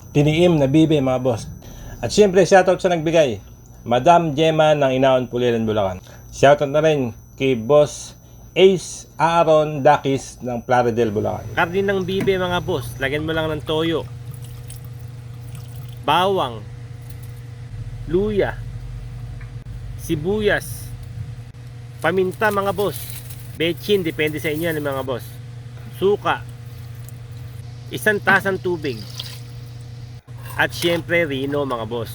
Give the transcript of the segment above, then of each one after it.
Tiniim na bibe mga boss. At syempre shoutout sa nagbigay, Madam Gemma ng Inaon Pulilan, Bulacan. Shoutout na rin kay Boss Ace Aaron Dakis ng Plaridel, Bulacan. Karne ng bibe mga boss, lagyan mo lang ng toyo, bawang, luya, sibuyas, paminta mga boss, bechin, depende sa inyo mga boss, suka, isang tasang tubig, at syempre rino mga boss,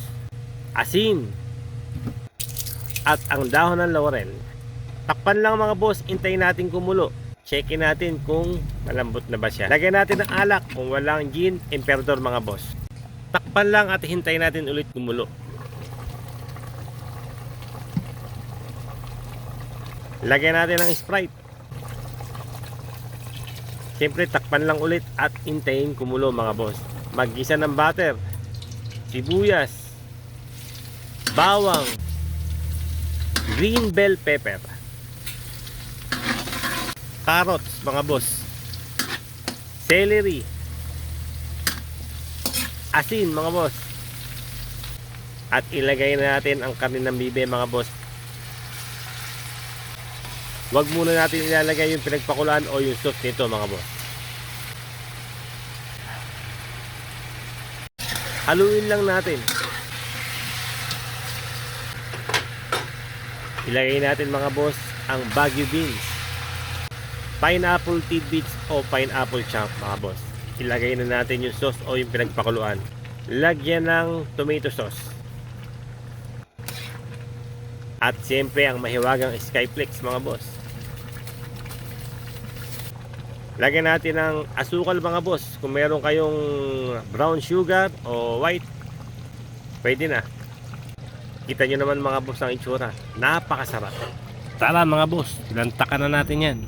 asin, at ang dahon ng laurel. Takpan lang mga boss, hintayin natin kumulo. Checkin natin kung malambot na ba siya. Lagyan natin ng alak, kung walang gin, emperador mga boss. Takpan lang at hintayin natin ulit kumulo. Lagyan natin ng Sprite. Siyempre takpan lang ulit at hintayin kumulo mga boss. Mag-isa ng butter, sibuyas, bawang, green bell pepper, carrots mga boss, celery, asin mga boss, at ilagay na natin ang karne ng bibe mga boss. Huwag muna natin ilalagay yung pinagpakulaan o yung sauce nito mga boss. Haluin lang natin. Ilagay natin mga boss ang Baguio beans, pineapple tidbits o pineapple chunk mga boss. Ilagay na natin yung sauce o yung pinagpakuluan. Lagyan ng tomato sauce. At siyempre ang mahiwagang Skyflex mga boss. Lagyan natin ng asukal mga boss. Kung meron kayong brown sugar o white, pwede na. Kita nyo naman mga boss ang itsura. Napakasarap. Tara mga boss, lantakan na natin yan.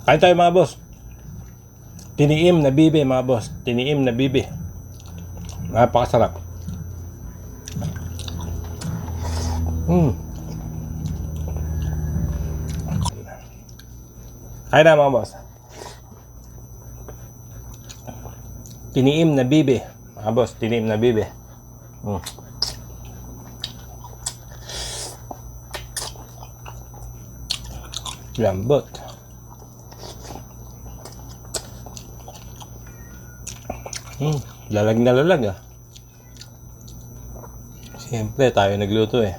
Kain tayo mga boss. Tiniim na bibe mga boss. Tiniim na bibe. Napakasarap. Kain na mga boss. Tiniim na bibe mga boss. Tiniim na bibe. Lambot. Lalag na lalag ah. Siyempre tayo nagluto eh.